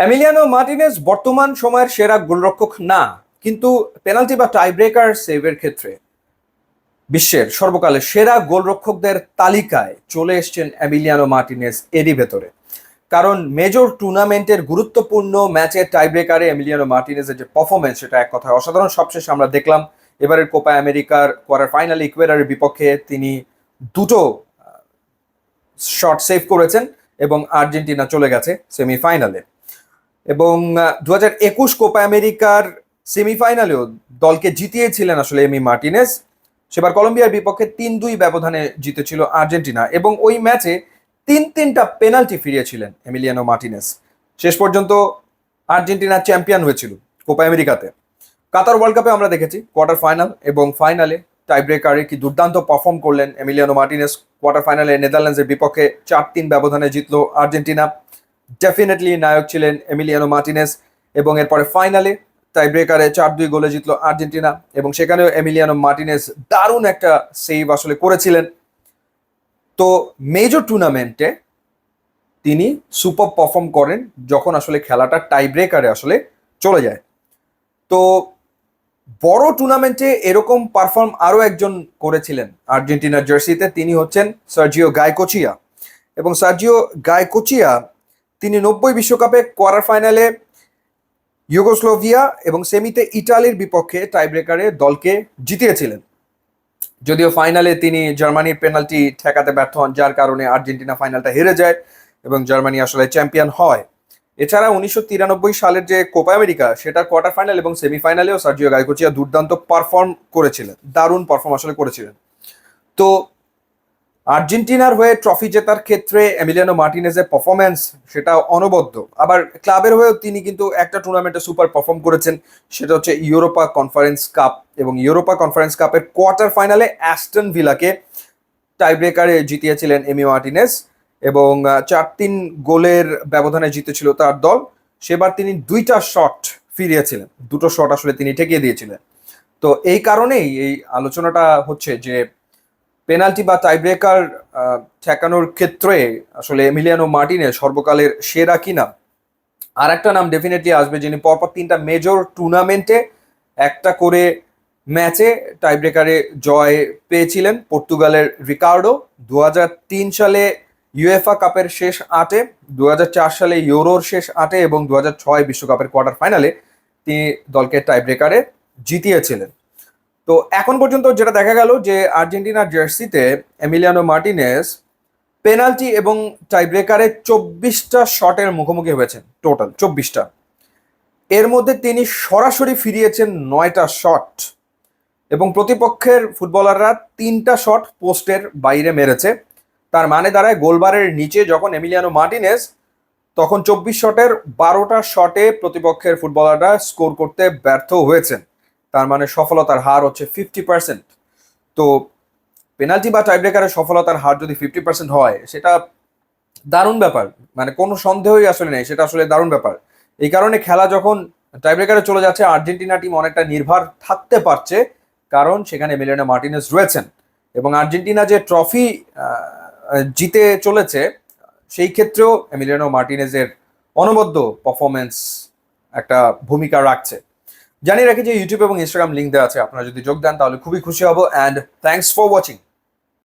Emiliano Martinez বর্তমান সময়ের সেরা গোলরক্ষক না, কিন্তু পেনাল্টি বা টাই ব্রেকার সেভের ক্ষেত্রে বিশ্বের সর্বকালের সেরা গোলরক্ষকদের তালিকায় চলে এসেছেন এমিলিয়ানো মার্টিনেজ এরই ভেতরে। কারণ মেজর টুর্নামেন্টের গুরুত্বপূর্ণ ম্যাচে টাই ব্রেকারে এমিলিয়ানো মার্টিনেজের যে পারফরমেন্স, সেটা এক কথায় অসাধারণ। সবশেষে আমরা দেখলাম এবারের কোপা আমেরিকার কোয়ার্টার ফাইনালে ইকুয়েডরের বিপক্ষে তিনি দুটো শট সেভ করেছেন এবং আর্জেন্টিনা চলে গেছে সেমিফাইনালে। এবং 2021 কোপা আমেরিকার সেমিফাইনালেও দলকে জিতিয়েছিলেন আসলে এমি মার্টিনেজ। সেবার কলম্বিয়ার বিপক্ষে 3-2 ব্যবধানে জিতেছিল আর্জেন্টিনা এবং ওই ম্যাচে তিনটা পেনাল্টি ফিরিয়েছিলেন এমিলিয়ানো মার্টিনেজ। শেষ পর্যন্ত আর্জেন্টিনা চ্যাম্পিয়ন হয়েছিল কোপা আমেরিকাতে। কাতার ওয়ার্ল্ড কাপে আমরা দেখেছি কোয়ার্টার ফাইনাল এবং ফাইনালে টাই ব্রেকারে কি দুর্দান্ত পারফর্ম করলেন এমিলিয়ানো মার্টিনেজ। কোয়ার্টার ফাইনালে নেদারল্যান্ডসের বিপক্ষে 4-3 ব্যবধানে জিতলো আর্জেন্টিনা। ডেফিনেটলি নায়ক ছিলেন এমিলিয়ানো মার্টিনেজ এবং এরপরে ফাইনালে টাই ব্রেকারে 4-2 গোলে জিতলো আর্জেন্টিনা এবং সেখানেও এমিলিয়ানো মার্টিনেজ দারুণ একটা সেভ আসলে করেছিলেন। তো মেজর টুর্নামেন্টে তিনি সুপার পারফর্ম করেন যখন আসলে খেলাটা টাই ব্রেকারে আসলে চলে যায়। তো বড় টুর্নামেন্টে এরকম পারফর্ম আরও একজন করেছিলেন আর্জেন্টিনার জার্সিতে, তিনি হচ্ছেন সার্জিও গায়কোচিয়া। এবং সার্জিও গায়কোচিয়া তিনি 90 বিশ্বকাপে কোয়ার্টার ফাইনালে ইউগোস্লোভিয়া এবং সেমিতে ইটালির বিপক্ষে টাই ব্রেকারে দলকে জিতিয়েছিলেন। যদিও ফাইনালে তিনি জার্মানির পেনাল্টি ঠেকাতে ব্যর্থ হন, যার কারণে আর্জেন্টিনা ফাইনালটা হেরে যায় এবং জার্মানি আসলে চ্যাম্পিয়ন হয়। এছাড়া 1993 সালের যে কোপা আমেরিকা, সেটার কোয়ার্টার ফাইনাল এবং সেমিফাইনালেও সার্জিও গায়কোচিয়া দুর্দান্ত পারফর্ম করেছিলেন, দারুণ পারফর্ম আসলে করেছিলেন। তো আর্জেন্টিনার হয়ে ট্রফি জেতার ক্ষেত্রে এমিলিয়ানো মার্টিনেজের পারফরমেন্স সেটা অনবদ্য। আবার ক্লাবের হয়েও তিনি কিন্তু একটা টুর্নামেন্টে সুপার পারফর্ম করেছেন, সেটা হচ্ছে ইউরোপা কনফারেন্স কাপ। এবং ইউরোপা কনফারেন্স কাপের কোয়ার্টার ফাইনালে অ্যাস্টন ভিলাকে টাই ব্রেকারে জিতিয়েছিলেন এমি মার্টিনেজ এবং 4-3 গোলের ব্যবধানে জিতেছিল তার দল। সেবার তিনি 2টা শট ফিরিয়েছিলেন, 2টো শট আসলে তিনি ঠেকিয়ে দিয়েছিলেন। তো এই কারণেই এই আলোচনাটা হচ্ছে যে পেনাল্টি বা টাই ব্রেকার ঠেকানোর ক্ষেত্রে আসলে এমিলিয়ানো মার্টিনেজ সর্বকালের সেরা কিনা। আর একটা নাম ডেফিনেটলি আসবে, যিনি পরপর 3টা মেজর টুর্নামেন্টে একটা করে ম্যাচে টাই ব্রেকারে জয় পেয়েছিলেন, পর্তুগালের রিকার্ডো। 2003 সালে ইউএফা কাপের শেষ 8-এ, 2004 সালে ইউরোর শেষ 8-এ এবং 2006 বিশ্বকাপের কোয়ার্টার ফাইনালে তিনি দলকে টাই ব্রেকারে জিতিয়েছিলেন। তো এখন পর্যন্ত যেটা দেখা গেল যে আর্জেন্টিনার জার্সিতে এমিলিয়ানো মার্টিনেজ পেনাল্টি এবং টাই ব্রেকারে 24টা শটের মুখোমুখি হয়েছেন, টোটাল 24টা। এর মধ্যে তিনি সরাসরি ফিরিয়েছেন 9টা শট এবং প্রতিপক্ষের ফুটবলাররা 3টা শট পোস্টের বাইরে মেরেছে। তার মানে দাঁড়ায় গোলবারের নিচে যখন এমিলিয়ানো মার্টিনেজ, তখন 24 শটের 12টা শটে প্রতিপক্ষের ফুটবলাররা স্কোর করতে ব্যর্থ হয়েছেন। তার মানে সফলতার হার হচ্ছে 50%। তো পেনাল্টি বা টাইব্রেকারের সফলতার হার যদি 50% হয়, সেটা দারুণ ব্যাপার, মানে কোনো সন্দেহই আসলে নেই, সেটা আসলে দারুণ ব্যাপার। এই কারণে খেলা যখন টাইব্রেকারে চলে যাচ্ছে, আর্জেন্টিনা টিম অনেকটা নির্ভর থাকতে পারছে, কারণ সেখানে এমিলিয়ানো মার্টিনেজ রয়েছেন এবং আর্জেন্টিনা যে ট্রফি জিতে চলেছে, সেই ক্ষেত্রেও এমিলিয়ানো মার্টিনেজের অনবদ্য পারফরমেন্স একটা ভূমিকা রাখছে। জানিয়ে রাখি যে ইউটিউব এবং ইনস্টাগ্রাম লিঙ্ক দেওয়া আছে, আপনারা যদি যোগ দেন তাহলে খুবই খুশি হব। And thanks for watching.